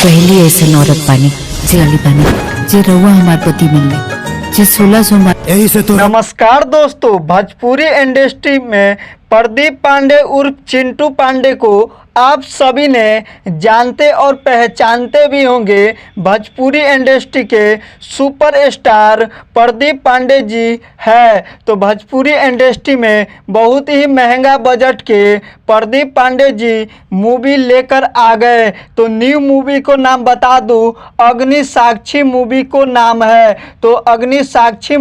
पहली ऐसा औरत पानी जे अली पानी जे रउआ हमार पति बनले जे 16 सोमवार यही से तो नमस्कार दोस्तों, भोजपुरी इंडस्ट्री में प्रदीप पांडे उर्फ चिंटू पांडे को आप सभी ने जानते और पहचानते भी होंगे। भोजपुरी इंडस्ट्री के सुपरस्टार प्रदीप पांडे जी है। तो भोजपुरी इंडस्ट्री में बहुत ही महंगा बजट के प्रदीप पांडे जी मूवी लेकर आ गए। तो न्यू मूवी को नाम बता दूं, अग्नि साक्षी मूवी को नाम है। तो अग्नि साक्षी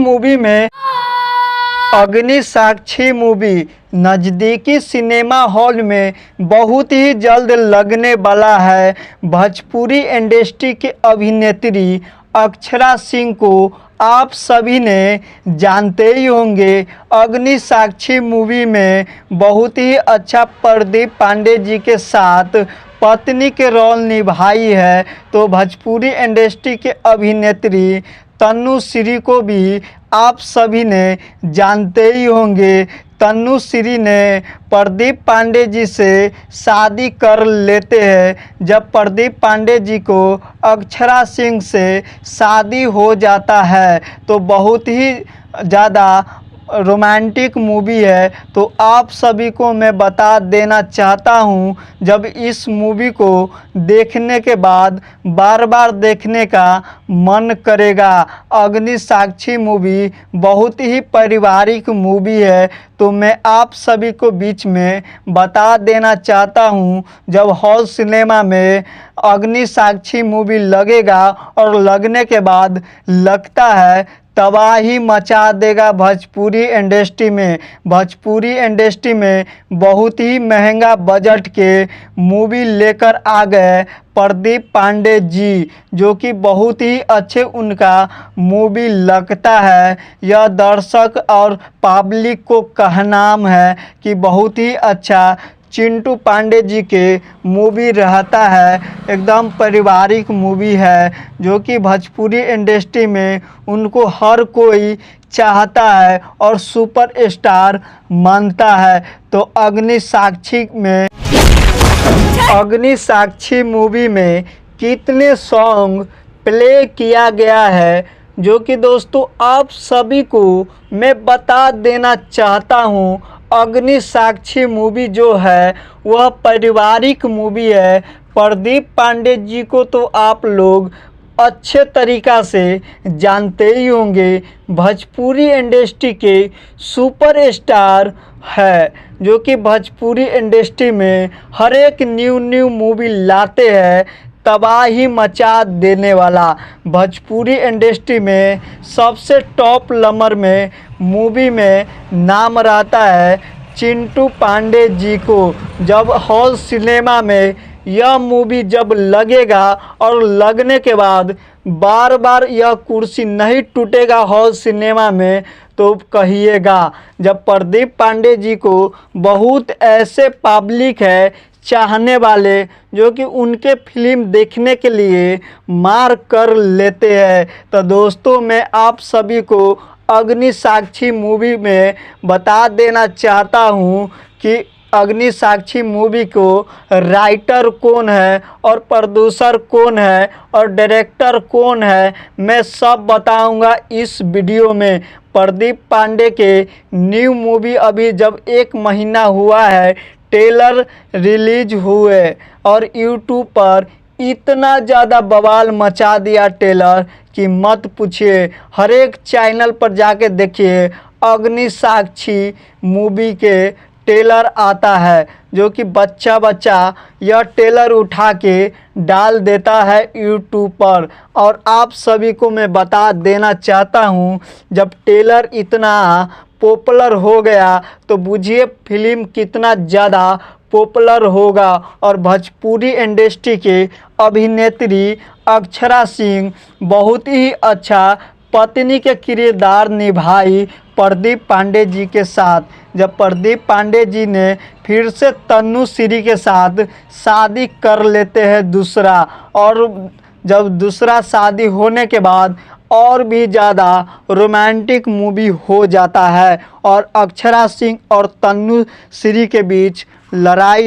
मूवी नज़दीकी सिनेमा हॉल में बहुत ही जल्द लगने वाला है। भोजपुरी इंडस्ट्री के अभिनेत्री अक्षरा सिंह को आप सभी ने जानते ही होंगे। अग्नि साक्षी मूवी में बहुत ही अच्छा प्रदीप पांडे जी के साथ पत्नी के रोल निभाई है। तो भोजपुरी इंडस्ट्री के अभिनेत्री तनुश्री को भी आप सभी ने जानते ही होंगे। तनुश्री ने प्रदीप पांडे जी से शादी कर लेते हैं। जब प्रदीप पांडे जी को अक्षरा सिंह से शादी हो जाता है तो बहुत ही ज़्यादा रोमांटिक मूवी है। तो आप सभी को मैं बता देना चाहता हूं, जब इस मूवी को देखने के बाद बार बार देखने का मन करेगा। अग्नि साक्षी मूवी बहुत ही पारिवारिक मूवी है। तो मैं आप सभी को बीच में बता देना चाहता हूं, जब हॉल सिनेमा में अग्नि साक्षी मूवी लगेगा और लगने के बाद लगता है तबाही मचा देगा भोजपुरी इंडस्ट्री में। भोजपुरी इंडस्ट्री में बहुत ही महंगा बजट के मूवी लेकर आ गए प्रदीप पांडे जी, जो कि बहुत ही अच्छे उनका मूवी लगता है। यह दर्शक और पब्लिक को कहनाम है कि बहुत ही अच्छा चिंटू पांडे जी के मूवी रहता है। एकदम पारिवारिक मूवी है, जो कि भोजपुरी इंडस्ट्री में उनको हर कोई चाहता है और सुपरस्टार मानता है। तो अग्नि साक्षी मूवी में कितने सॉन्ग प्ले किया गया है, जो कि दोस्तों आप सभी को मैं बता देना चाहता हूं। अग्नि साक्षी मूवी जो है वह पारिवारिक मूवी है। प्रदीप पांडे जी को तो आप लोग अच्छे तरीक़ा से जानते ही होंगे। भोजपुरी इंडस्ट्री के सुपरस्टार है, जो कि भोजपुरी इंडस्ट्री में हर एक न्यू मूवी लाते हैं तबाही मचा देने वाला। भोजपुरी इंडस्ट्री में सबसे टॉप नंबर में मूवी में नाम रहता है चिंटू पांडे जी को। जब हॉल सिनेमा में यह मूवी जब लगेगा और लगने के बाद बार बार यह कुर्सी नहीं टूटेगा हॉल सिनेमा में, तो कहिएगा। जब प्रदीप पांडे जी को बहुत ऐसे पब्लिक है चाहने वाले, जो कि उनके फिल्म देखने के लिए मार कर लेते हैं। तो दोस्तों मैं आप सभी को अग्नि साक्षी मूवी में बता देना चाहता हूं कि अग्नि साक्षी मूवी को राइटर कौन है और प्रोड्यूसर कौन है और डायरेक्टर कौन है, मैं सब बताऊंगा इस वीडियो में। प्रदीप पांडे के न्यू मूवी अभी जब 1 महीना हुआ है ट्रेलर रिलीज हुए और यूट्यूब पर इतना ज़्यादा बवाल मचा दिया ट्रेलर कि मत पूछिए। हर एक चैनल पर जाके देखिए अग्नि साक्षी मूवी के ट्रेलर आता है, जो कि बच्चा यह ट्रेलर उठा के डाल देता है यूट्यूब पर। और आप सभी को मैं बता देना चाहता हूँ, जब ट्रेलर इतना पॉपुलर हो गया तो बुझिए फिल्म कितना ज़्यादा पॉपुलर होगा। और भोजपुरी इंडस्ट्री के अभिनेत्री अक्षरा सिंह बहुत ही अच्छा पत्नी के किरदार निभाई प्रदीप पांडे जी के साथ। जब प्रदीप पांडे जी ने फिर से तनुश्री के साथ शादी कर लेते हैं दूसरा, और जब दूसरा शादी होने के बाद और भी ज़्यादा रोमांटिक मूवी हो जाता है और अक्षरा सिंह और तनुश्री के बीच लड़ाई